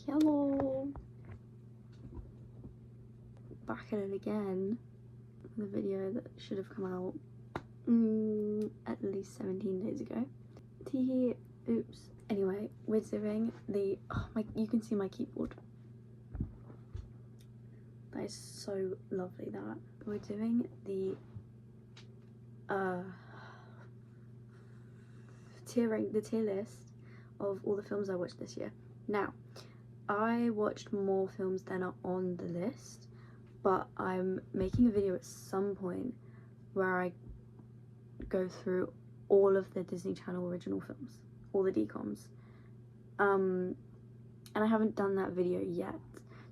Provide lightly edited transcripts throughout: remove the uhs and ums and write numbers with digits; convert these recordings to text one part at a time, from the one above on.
Hello! Back at it again. The video that should have come out at least 17 days ago. Teehee, oops. Anyway, we're doing the, you can see my keyboard. That is so lovely, that. We're doing the tier list of all the films I watched this year. Now, I watched more films than are on the list, but I'm making a video at some point where I go through all of the Disney Channel original films, all the DCOMs, and I haven't done that video yet,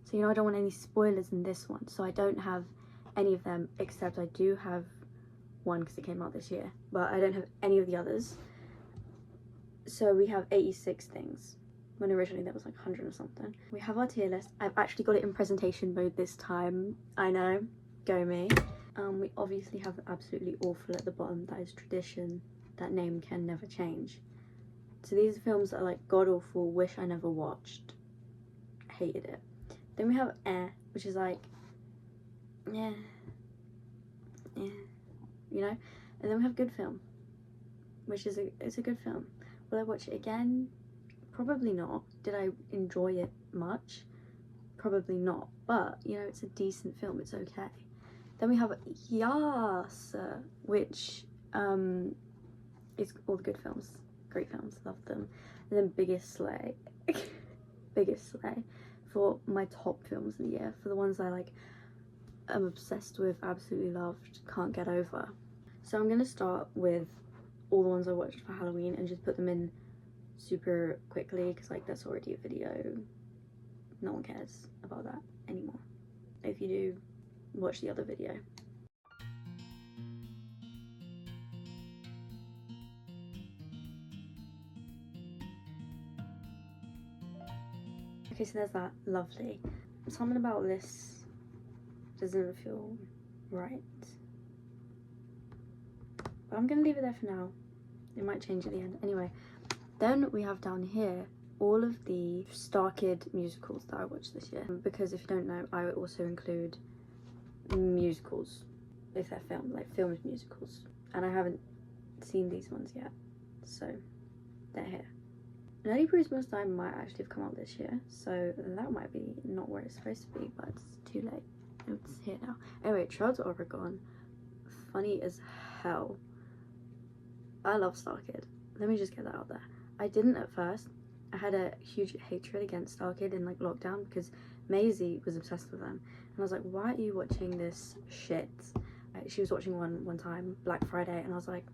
so I don't want any spoilers in this one, so I don't have any of them, except I do have one because it came out this year, but I don't have any of the others. So we have 86 things, when originally there was like 100 or something. We have our tier list. I've actually got it in presentation mode this time. I know, go me. We obviously have Absolutely Awful at the bottom. That is tradition. That name can never change. So these are films that are like god awful, wish I never watched, hated it. Then we have which is like, yeah, you know. And then we have good film, which is it's a good film. Will I watch it again? Probably not. Did I enjoy it much? Probably not. But it's a decent film. It's okay. Then we have Yas, which is all the good films, great films, love them. And then Biggest Slay, Biggest Slay, for my top films of the year, for the ones I like, I'm obsessed with, absolutely loved, can't get over. So I'm gonna start with all the ones I watched for Halloween and just put them in super quickly, because like that's already a video. No one cares about that anymore. If you do, watch the other video. Okay, so there's that. Lovely. Something about this doesn't feel right, but I'm gonna leave it there for now. It might change at the end. Anyway, then we have down here all of the Star Kid musicals that I watched this year, because if you don't know, I also include musicals if they're filmed, like filmed musicals, and I haven't seen these ones yet, so they're here. Nerdy Prue's Must Die might actually have come out this year, so that might be not where it's supposed to be, but it's too late. It's here now. Anyway, Trails to Oregon, funny as hell. I love Star Kid. Let me just get that out there. I didn't at first. I had a huge hatred against Star Kid in like lockdown because Maisie was obsessed with them, and I was like, why are you watching this shit? She was watching one time, Black Friday, and I was like,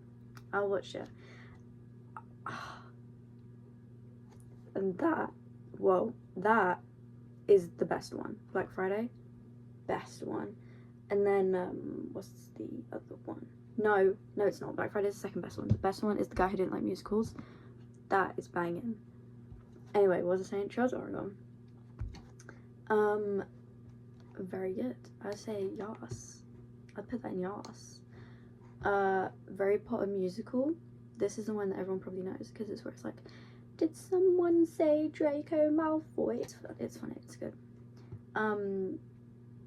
I'll watch it. And that, whoa, that is the best one. Black Friday, best one. And then what's the other one? No, it's not. Black Friday is the second best one. The best one is The Guy Who Didn't Like Musicals. That is banging. Anyway, what was I saying? Trails to Oregon. Very good. I'd say Yas. I'd put that in Yas. Very Potter musical. This is the one that everyone probably knows, because it's where it's like, did someone say Draco Malfoy? It's funny. It's good.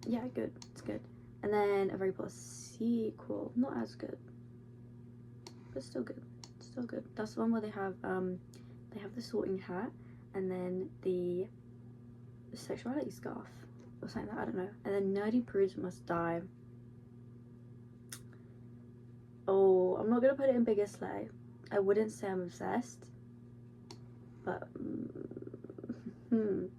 Yeah, good. It's good. And then a Harry Potter sequel, not as good, but still good. Still good. That's the one where they have the Sorting Hat, and then the sexuality scarf or something like that, I don't know. And then Nerdy Prudes Must Die. Oh, I'm not gonna put it in Biggest Slay. I wouldn't say I'm obsessed, but it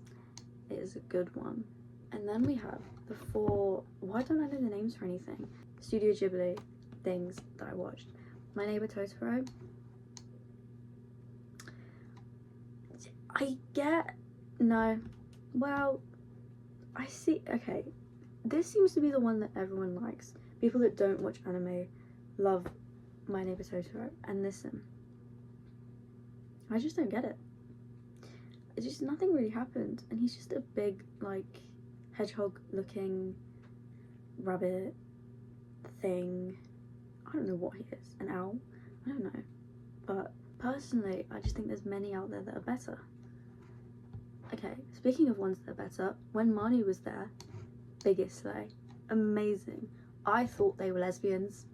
is a good one. And then we have the 4, why don't I know the names for anything? Studio Ghibli things that I watched. My Neighbor Totoro. No. Well, I see, okay. This seems to be the one that everyone likes. People that don't watch anime love My Neighbor Totoro. And listen, I just don't get it. It's just, nothing really happened. And he's just a big, like, hedgehog looking rabbit thing. I don't know what he is. An owl? I don't know. But personally, I just think there's many out there that are better. Okay, speaking of ones that are better, when Marnie was there, biggest slay. Amazing. I thought they were lesbians.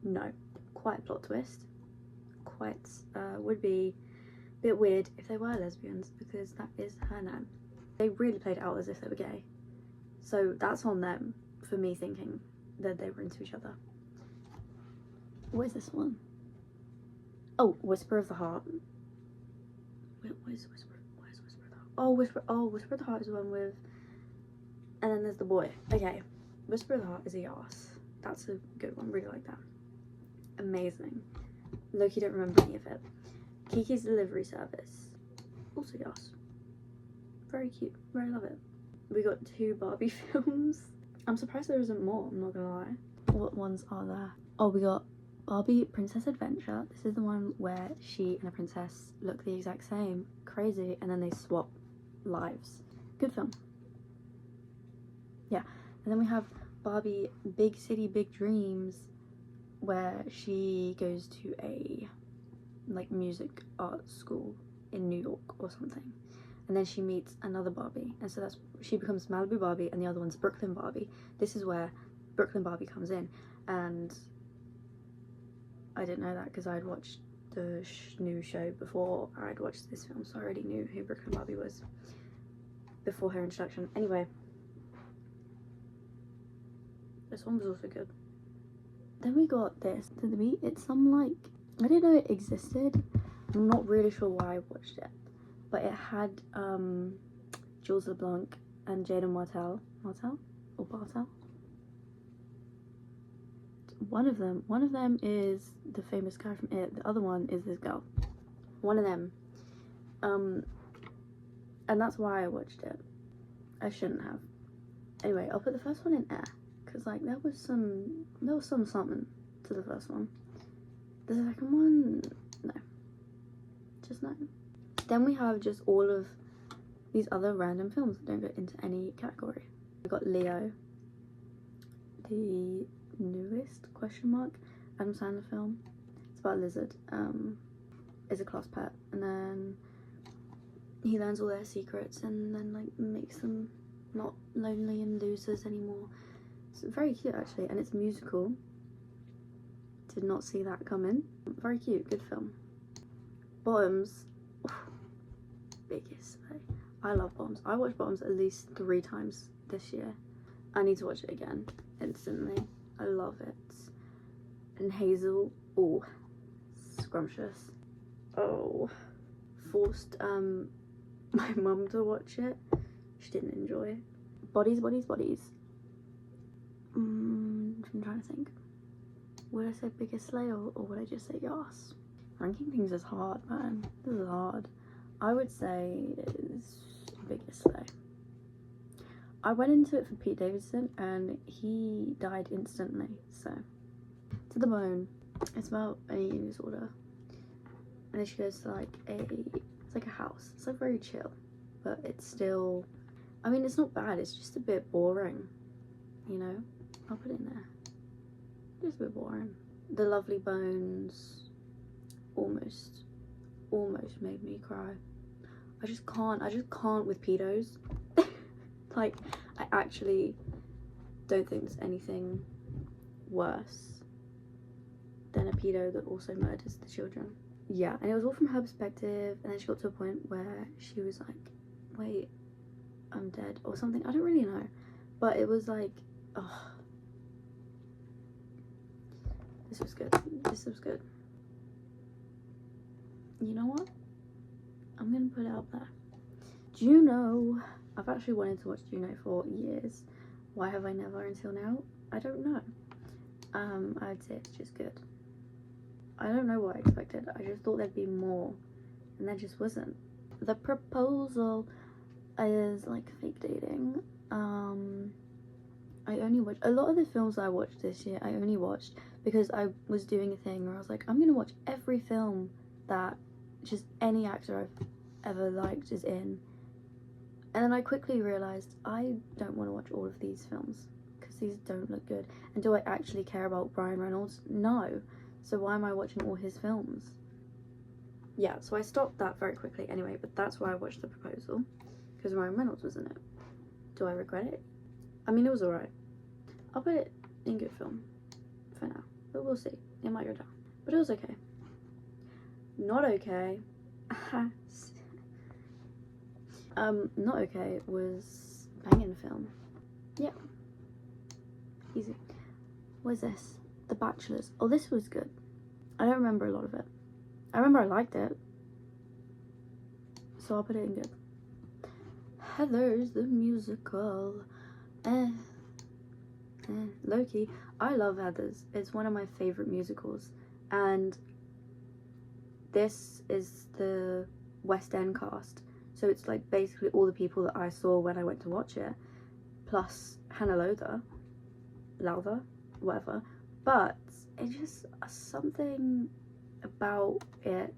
No. Quite a plot twist. Quite, would be a bit weird if they were lesbians, because that is her nan. They really played it out as if they were gay. So that's on them for me thinking that they were into each other. What is this one? Oh, Whisper of the Heart. Wait, what is Whisper of the Heart? Whisper of the Heart is the one with, and then there's the boy. Okay, Whisper of the Heart is a yas. That's a good one, really like that. Amazing. Loki don't remember any of it. Kiki's Delivery Service, also yas. Very cute, very love it. We got 2 Barbie films. I'm surprised there isn't more, I'm not gonna lie. What ones are there? Oh, we got Barbie Princess Adventure. This is the one where she and the princess look the exact same. Crazy. And then they swap lives. Good film. Yeah. And then we have Barbie Big City Big Dreams, where she goes to a like music art school in New York or something. And then she meets another Barbie, and so she becomes Malibu Barbie, and the other one's Brooklyn Barbie. This is where Brooklyn Barbie comes in, and I didn't know that because I'd watched the new show before I'd watched this film, so I already knew who Brooklyn Barbie was before her introduction. Anyway, this one was also good. Then we got this, To the Beat. It's some like, I didn't know it existed. I'm not really sure why I watched it, but it had Jules LeBlanc and Jaden Martell. Or Bartel? One of them is the famous guy from It. The other one is this girl. One of them. And that's why I watched it. I shouldn't have. Anyway, I'll put the first one in air, because like there was some something to the first one. The second one, no. Just no. Then we have just all of these other random films that don't go into any category. We got Leo, the newest Adam Sandler film. It's about a lizard. Is a class pet, and then he learns all their secrets and then like makes them not lonely and losers anymore. It's very cute actually, and it's musical. Did not see that coming. Very cute, good film. Bottoms. Biggest slay. I love Bottoms. I watched Bottoms at least 3 times this year. I need to watch it again instantly. I love it. And Hazel, oh, scrumptious. Oh, forced my mum to watch it. She didn't enjoy it. Bodies. I'm trying to think. Would I say Biggest Slay or would I just say Yas? Ranking things is hard, man. This is hard. I would say it's Biggest Slay. I went into it for Pete Davidson and he died instantly, so. To the Bone. It's about an eating disorder. And then she goes to like it's like a house. It's like very chill, but it's still, I mean, it's not bad, it's just a bit boring, you know? I'll put it in there. Just a bit boring. The Lovely Bones almost made me cry. I just can't with pedos. Like, I actually don't think there's anything worse than a pedo that also murders the children. Yeah, and it was all from her perspective, and then she got to a point where she was like, wait, I'm dead, or something. I don't really know, but it was like, oh, this was good. You know what? I'm gonna put it up there. Juno. I've actually wanted to watch Juno for years. Why have I never until now? I don't know. I'd say it's just good. I don't know what I expected. I just thought there'd be more, and there just wasn't. The Proposal is like fake dating. I only watched a lot of the films I watched this year. I only watched because I was doing a thing where I was like, I'm gonna watch every film that just any actor I've ever liked is in. And then I quickly realised I don't want to watch all of these films because these don't look good. And do I actually care about Ryan Reynolds? No. So why am I watching all his films? yeah, so I stopped that very quickly anyway, but that's why I watched The Proposal, because Ryan Reynolds was in it. Do I regret it? I mean, it was alright. I'll put it in good film for now, but we'll see. It might go down, but it was okay. Not okay. Not okay was banging film. Yeah. Easy. What is this? The Bachelors. Oh, this was good. I don't remember a lot of it. I remember I liked it, so I'll put it in good. Heathers the musical. Low-key. I love Heathers. It's one of my favourite musicals, and this is the West End cast, so it's like basically all the people that I saw when I went to watch it, plus Hannah Lowther, whatever. But it just, something about it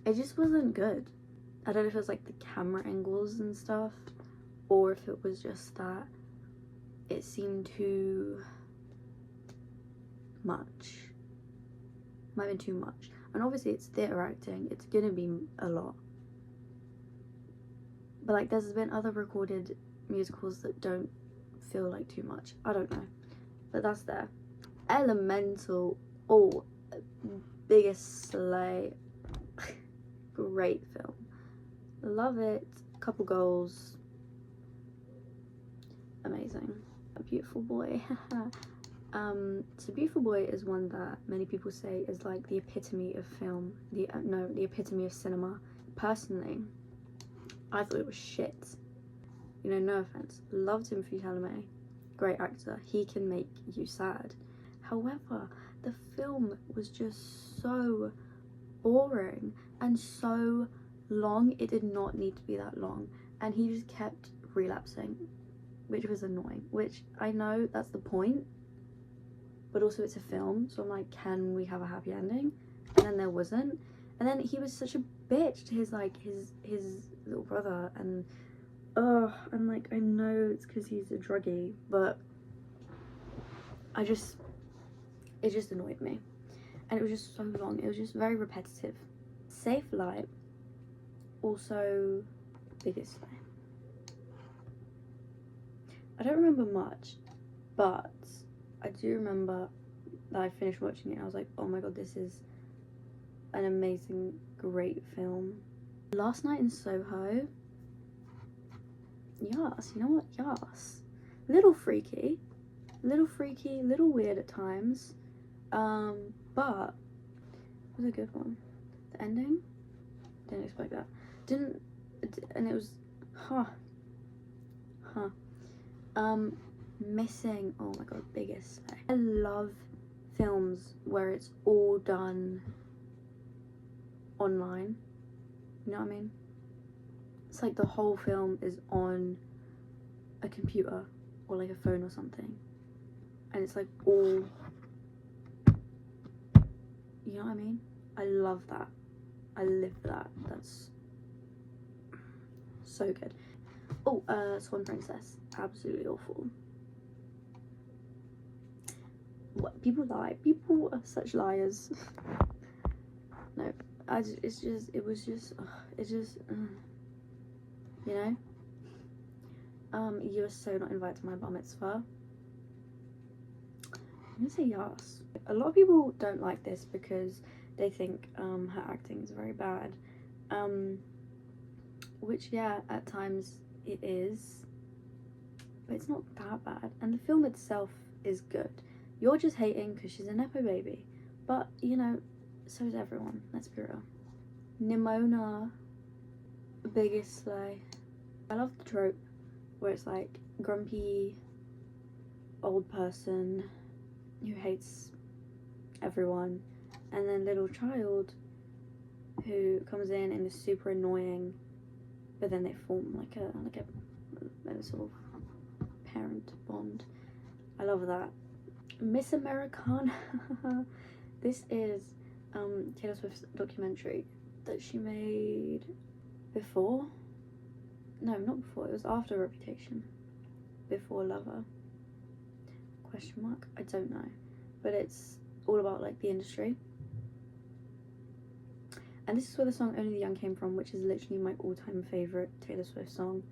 just wasn't good. I don't know if it was like the camera angles and stuff, or if it was just that it seemed too much. Might have been too much. And obviously it's theatre acting, it's gonna be a lot. But like, there's been other recorded musicals that don't feel like too much. I don't know. But that's there. Elemental. Oh, biggest slay. Great film. Love it. Couple goals. Amazing. A Beautiful Boy. So Beautiful Boy is one that many people say is like the epitome of film. The epitome of cinema. Personally, I thought it was shit. You know, no offense. Loved Timothée Chalamet. Great actor. He can make you sad. However, the film was just so boring and so long. It did not need to be that long. And he just kept relapsing, which was annoying. Which, I know that's the point, but also it's a film, so I'm like, can we have a happy ending? And then there wasn't. And then he was such a bitch to his little brother, and I'm like, I know it's because he's a druggie, but it just annoyed me. And it was just so long. It was just very repetitive. Safe Light, also biggest fan. I don't remember much, but I do remember that I finished watching it and I was like, oh my god, this is an amazing, great film. Last Night in Soho. Yes, you know what? Yes. Little freaky, little weird at times. But it was a good one. The ending? Didn't expect that. And it was, Missing, oh my god, biggest. I love films where it's all done online. You know what I mean? It's like the whole film is on a computer or like a phone or something, and it's like all, you know what I mean? I love that. I live for that. That's so good. Oh, Swan Princess, absolutely awful. What, people lie. People are such liars. No, it was just, you know? You were so not invited to my bar mitzvah. I'm gonna say yes. A lot of people don't like this because they think her acting is very bad. Which, yeah, at times it is, but it's not that bad. And the film itself is good. You're just hating because she's a nepo baby. But, you know, so is everyone, let's be real. Nimona, biggest slay. I love the trope where it's like grumpy old person who hates everyone, and then little child who comes in and is super annoying, but then they form like a sort of parent bond. I love that. Miss Americana. This is Taylor Swift's documentary that she made before. No, not before. It was after Reputation. Before Lover. Question mark? I don't know. But it's all about like the industry. And this is where the song Only the Young came from, which is literally my all-time favourite Taylor Swift song.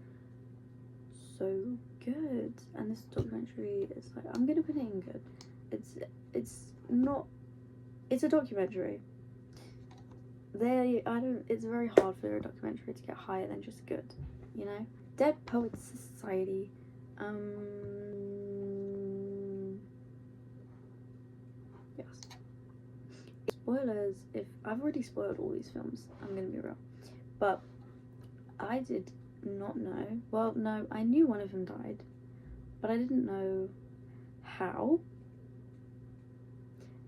So good. And this documentary is like, I'm gonna put it in good. It's not, it's a documentary. It's very hard for a documentary to get higher than just good, you know? Dead Poets Society. Yes. Spoilers, if I've already spoiled all these films, I'm gonna be real. But I did not know, well, no, I knew one of them died, but I didn't know how.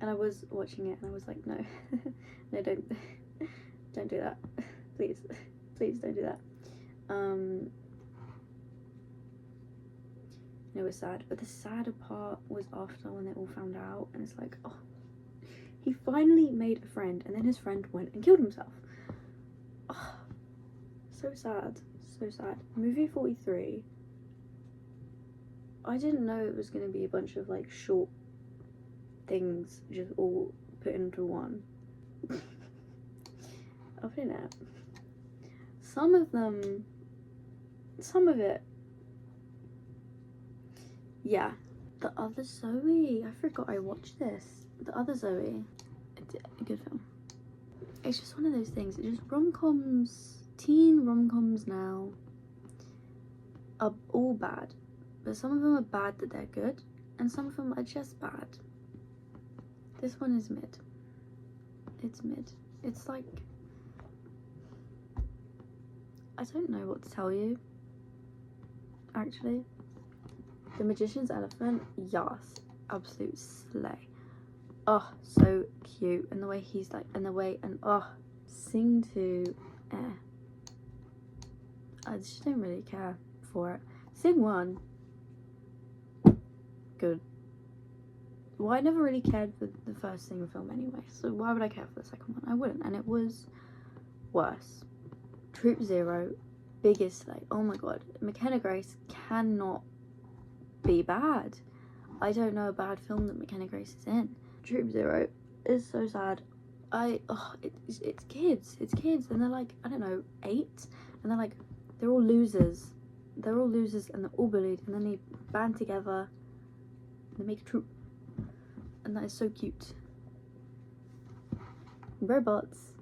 And I was watching it and I was like, no, no, don't do that. Please don't do that. It was sad, but the sadder part was after when they all found out, and it's like, oh, he finally made a friend, and then his friend went and killed himself. Oh, so sad, so sad. Movie 43, I didn't know it was going to be a bunch of like short things just all put into one. I'll put it. Some of it, yeah. The Other Zoe, I forgot I watched this. The Other Zoe, it's a good film. It's just one of those things, it's just rom-coms, teen rom-coms now are all bad, but some of them are bad that they're good, and some of them are just bad. This one is mid. It's mid. It's like, I don't know what to tell you, actually. The Magician's Elephant, yes, absolute slay. Oh, so cute, and the way he's like, and the way, and oh, Sing to Air. I just don't really care for it. Sing 1, good. Well, I never really cared for the first Sing film anyway, so why would I care for the second one? I wouldn't, and it was worse. Troop Zero, biggest slay. Oh my god, McKenna Grace cannot be bad. I don't know a bad film that McKenna Grace is in. Troop Zero is so sad. It's kids, and they're like, I don't know, 8, and they're like, they're all losers, and they're all bullied, and then they band together, and they make a troop, and that is so cute. Robots,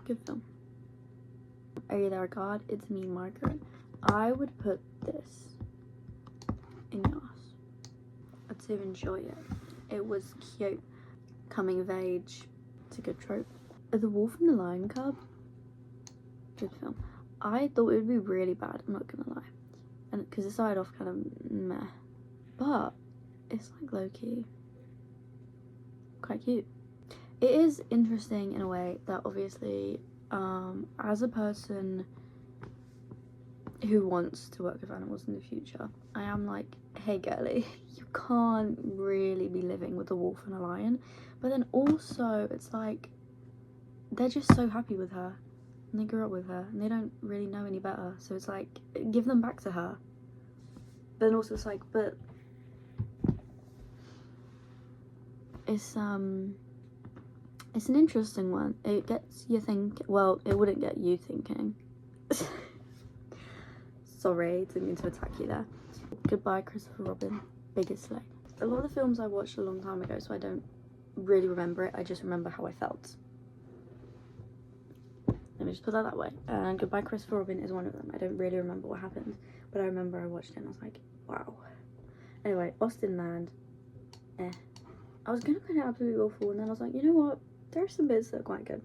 good film. Are You There, God? It's Me, Margaret. I would put this in yours. To enjoy it. It was cute. Coming of age. It's a good trope. The Wolf and the Lion Cub. Good film. I thought it would be really bad, I'm not gonna lie. And because it started off kind of meh. But it's like low-key quite cute. It is interesting in a way that obviously as a person who wants to work with animals in the future, I am like, hey girlie, you can't really be living with a wolf and a lion. But then also it's like, they're just so happy with her, and they grew up with her, and they don't really know any better, so it's like, give them back to her. But then also it's like, but it's an interesting one. It gets you think, well, it wouldn't get you thinking. Sorry, didn't mean to attack you there. Goodbye, Christopher Robin, biggest slay. A lot of the films I watched a long time ago, so I don't really remember it, I just remember how I felt. Let me just put that way. And Goodbye, Christopher Robin is one of them. I don't really remember what happened, but I remember I watched it and I was like, wow. Anyway, Austin Land, I was gonna put it absolutely awful, and then I was like, you know what? There are some bits that are quite good.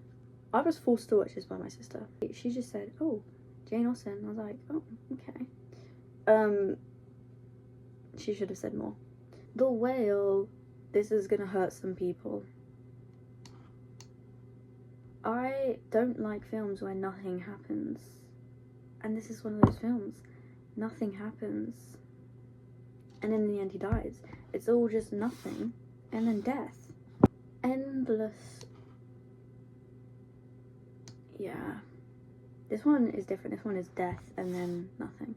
I was forced to watch this by my sister. She just said, oh, Jane Austen. I was like, oh, okay. She should have said more. The Whale. This is gonna hurt some people. I don't like films where nothing happens. And this is one of those films. Nothing happens. And in the end he dies. It's all just nothing. And then death. Endless. Yeah. This one is different. This one is death and then nothing.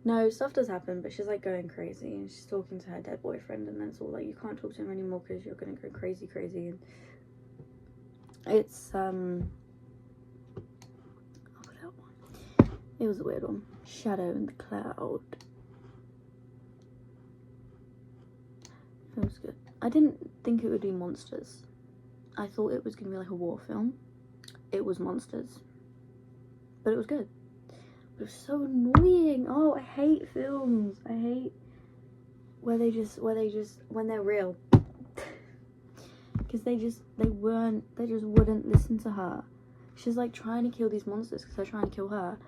No, stuff does happen, but she's like going crazy and she's talking to her dead boyfriend, and then it's all like, you can't talk to him anymore because you're gonna go crazy. And it's I'll put out one. It was a weird one. Shadow in the Cloud. It was good. I didn't think it would be monsters. I thought it was gonna be like a war film. It was monsters, but it was good. But it was so annoying. Oh, I hate films. I hate when they're real, because they just wouldn't listen to her. She's like trying to kill these monsters because they're trying to kill her.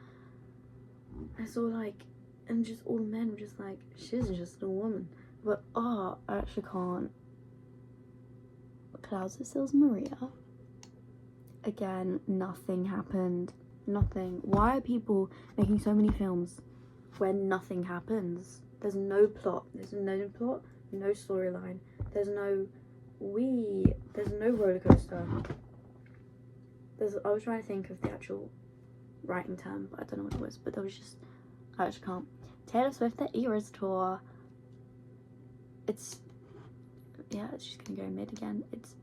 I saw like, and just all the men were just like, she's just a woman. But I actually can't. Clouds that Steals Maria. Again, nothing happened. Nothing. Why are people making so many films when nothing happens? There's no plot. There's no plot, no storyline. There's no roller coaster. I was trying to think of the actual writing term, but I don't know what it was. But there was just, I actually can't. Taylor Swift The Eras Tour. It's just gonna go mid again. It's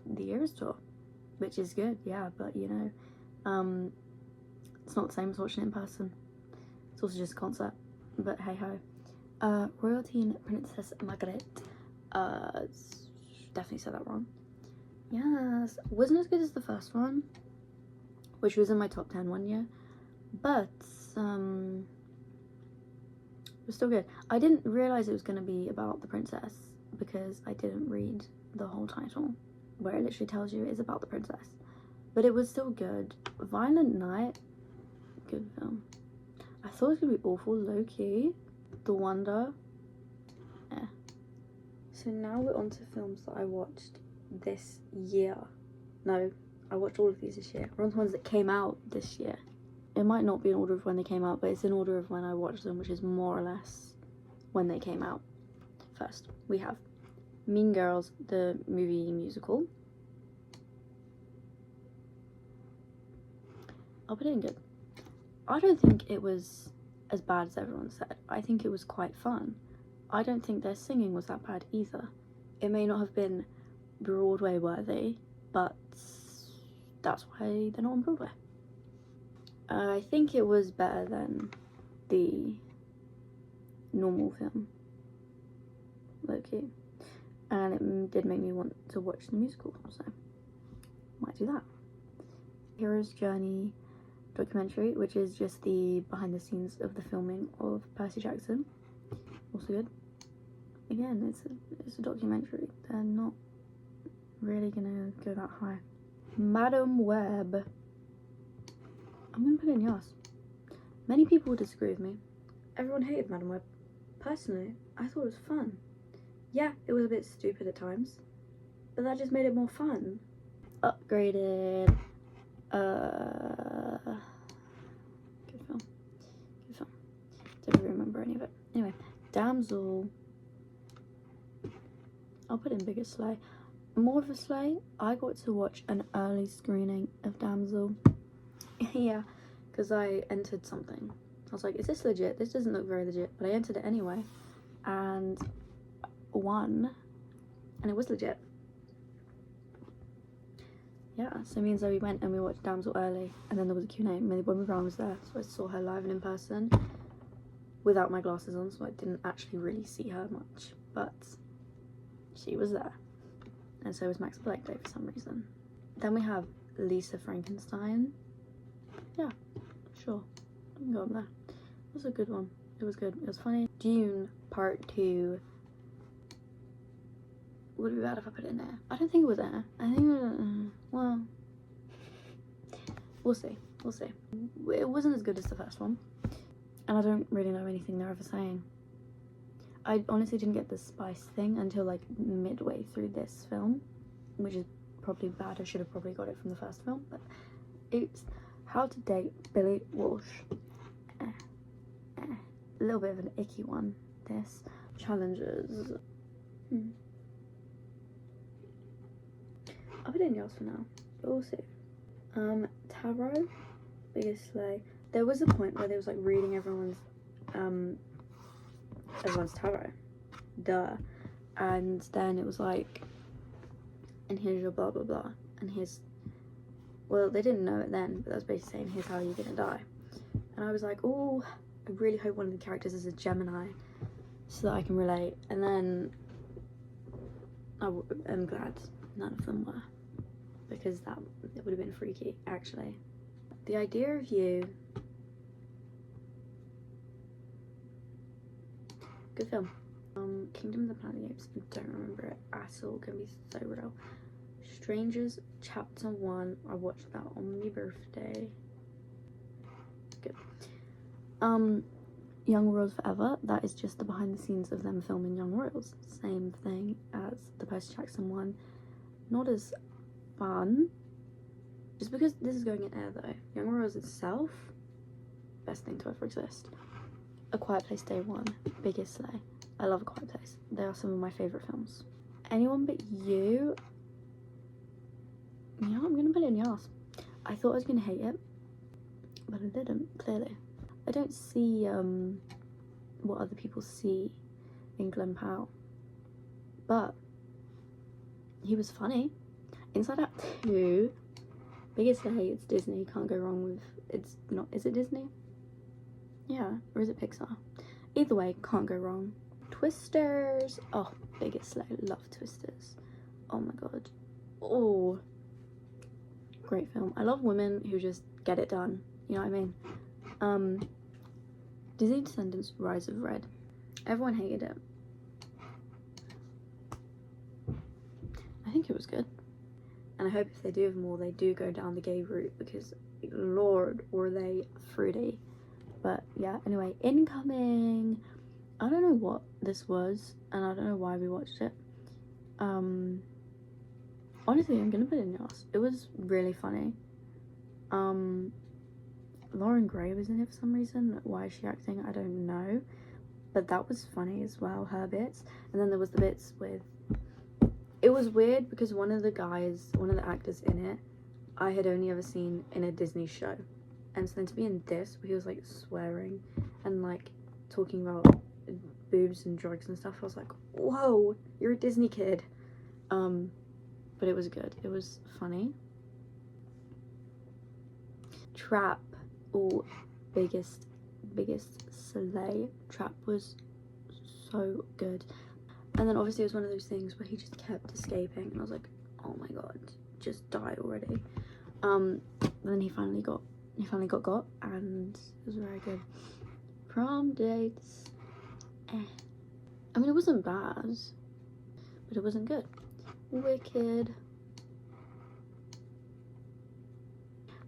the Eras Tour, which is good, yeah, but you know, it's not the same as watching it in person. It's also just a concert, but hey ho. Royalty and Princess Margaret. Definitely said that wrong. Yes, wasn't as good as the first one, which was in my top 10 one year, but it was still good. I didn't realize it was going to be about the princess because I didn't read the whole title, where it literally tells you it is about the princess, but it was still good. Violent Night, good film. I thought it was gonna be awful, low-key. The Wonder, So now we're on to films that I watched this year. No, I watched all of these this year. We're on to ones that came out this year. It might not be in order of when they came out, but it's in order of when I watched them, which is more or less when they came out. First, we have Mean Girls, the movie musical. I'll put it in good. I don't think it was as bad as everyone said. I think it was quite fun. I don't think their singing was that bad either. It may not have been Broadway worthy, but that's why they're not on Broadway. I think it was better than the normal film, low-key. And it did make me want to watch the musical, so might do that. Hero's Journey documentary, which is just the behind the scenes of the filming of Percy Jackson. Also good. Again, it's a documentary. They're not really gonna go that high. Madam Web. I'm gonna put it in yes. Many people would disagree with me. Everyone hated Madam Web. Personally, I thought it was fun. Yeah, it was a bit stupid at times, but that just made it more fun. Upgraded. Good film. Good film. Don't really remember any of it. Anyway, Damsel. I'll put in Biggest Slay. More of a slay. I got to watch an early screening of Damsel. Yeah, because I entered something. I was like, is this legit? This doesn't look very legit, but I entered it anyway, and won, and it was legit. Yeah, so me and Zoe went and we watched Damsel early, and then there was a Q&A. Millie Bobby Brown was there, so I saw her live and in person without my glasses on, so I didn't actually really see her much, but she was there. And so was Max Blackday for some reason. Then we have Lisa Frankenstein. Yeah, sure, I can go up there. It was a good one. It was good. It was funny. Dune Part 2. Would it be bad if I put it in there? I don't think it was there. I think it was, well, we'll see. We'll see. It wasn't as good as the first one, and I don't really know anything they're ever saying. I honestly didn't get the spice thing until like midway through this film, which is probably bad. I should have probably got it from the first film, but it's How to Date Billy Walsh. A little bit of an icky one, this. Challenges. I'll put it in yours for now, but we'll see. Tarot, Biggest Slay. There was a point where they was like reading everyone's tarot, duh, and then it was like, and here's your blah blah blah, and here's, well, they didn't know it then, but that was basically saying here's how you're gonna die. And I was like, oh, I really hope one of the characters is a Gemini so that I can relate. And then I'm glad none of them were, because it would have been freaky, actually. The idea of you, good film. Kingdom of the Planet of the Apes, I don't remember it at all, gonna be so real. Strangers Chapter 1, I watched that on my birthday. Good. Young Royals Forever, that is just the behind the scenes of them filming Young Royals. Same thing as the Percy Jackson one. Not as fun, just because this is going in air though. Young Royals itself, best thing to ever exist. A Quiet Place Day 1, biggest slay. I love A Quiet Place. They are some of my favourite films. Anyone But You, yeah, I'm gonna put it in the ass. I thought I was gonna hate it, but I didn't, clearly. I don't see what other people see in Glen Powell, but he was funny. Inside Out 2, biggest slay, it's Disney, can't go wrong with, it's not, is it Disney? Yeah, or is it Pixar? Either way, can't go wrong. Twisters, oh, biggest slay, love Twisters. Oh my god. Oh, great film. I love women who just get it done, you know what I mean? Disney Descendants, Rise of Red. Everyone hated it. I think it was good. And I hope if they do have more, they do go down the gay route, because lord, were they fruity. But yeah, anyway, Incoming. I don't know what this was, and I don't know why we watched it. Honestly, I'm gonna put it in yours. It was really funny. Lauren Gray was in it for some reason. Why is she acting? I don't know. But that was funny as well, her bits. And then there was the bits with... It was weird because one of the actors in it, I had only ever seen in a Disney show. And so then to be in this, where he was like swearing and like talking about boobs and drugs and stuff, I was like, whoa, you're a Disney kid. But it was good. It was funny. Trap. Oh, biggest slay. Trap was so good. And then obviously it was one of those things where he just kept escaping, and I was like, oh my god, just die already. Then he finally got and it was very good. Prom Dates, I mean, it wasn't bad, but it wasn't good. Wicked.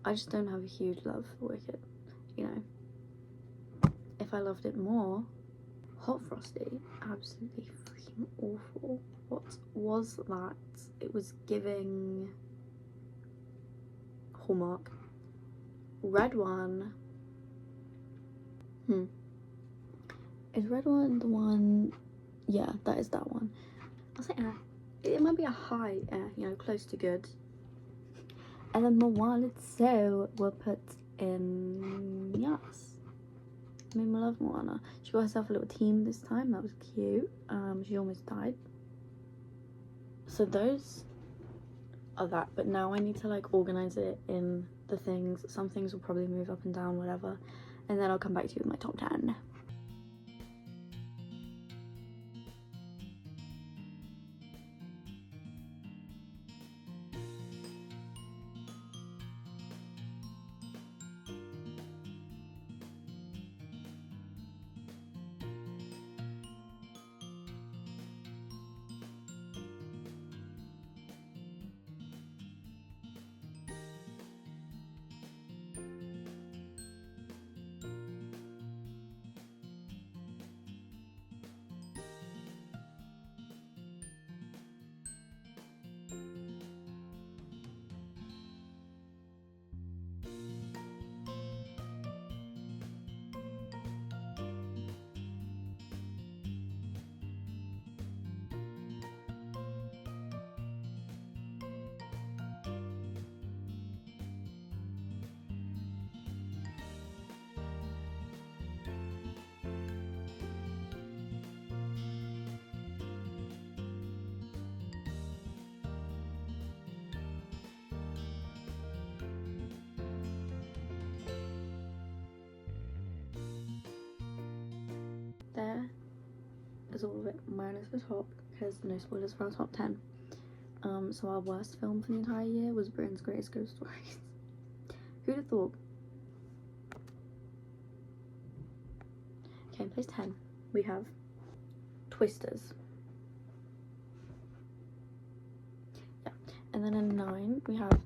I just don't have a huge love for Wicked, you know. If I loved it more, Hot Frosty, absolutely freaking awful. What was that? It was giving Hallmark. Red One. Is Red One the one? Yeah, that is that one. I'll say it might be a high, you know, close to good. And then Moana So were put in yes. I mean, I love Moana. She got herself a little team this time. That was cute. She almost died. So those are that. But now I need to like organize it in the things. Some things will probably move up and down, whatever. And then I'll come back to you with my top 10. there is all of it minus the top, because no spoilers for our top 10. So our worst film for the entire year was Britain's Greatest Ghost Stories. Who'd have thought? Okay, in place 10 we have Twisters. Yeah, and then in 9 we have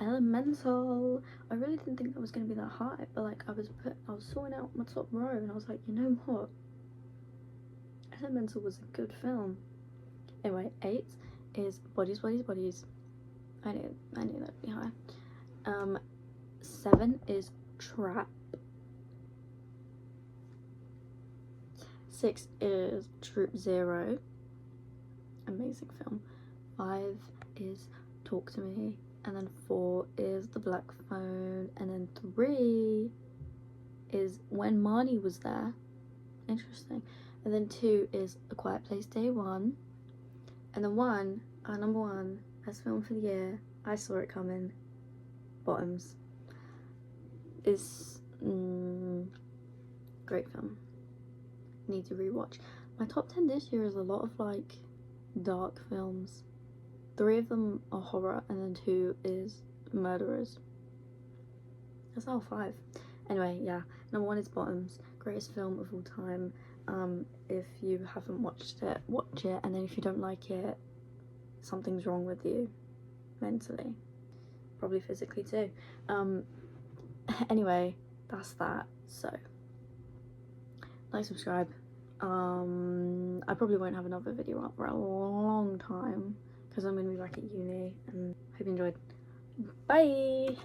Elemental. I really didn't think that was going to be that high, but like I was sorting out my top row and I was like, you know what? Elemental was a good film. Anyway, 8 is Bodies, Bodies, Bodies. I knew that'd be high. 7 is Trap. 6 is Troop Zero. Amazing film. 5 is Talk to Me. And then 4 is The Black Phone. And then 3 is When Marnie Was There. Interesting. And then 2 is A Quiet Place Day 1. And then 1, our number 1 best film for the year, I saw it coming, Bottoms. Is great film. Need to rewatch. My top 10 this year is a lot of like dark films. 3 of them are horror and then 2 is murderers. That's all 5. Anyway, yeah, number 1 is Bottoms, greatest film of all time. If you haven't watched it, watch it, and then if you don't like it, something's wrong with you mentally, probably physically too. Anyway, that's that. So like, subscribe. I probably won't have another video up for a long time because I'm going to be back at uni, and hope you enjoyed. Bye.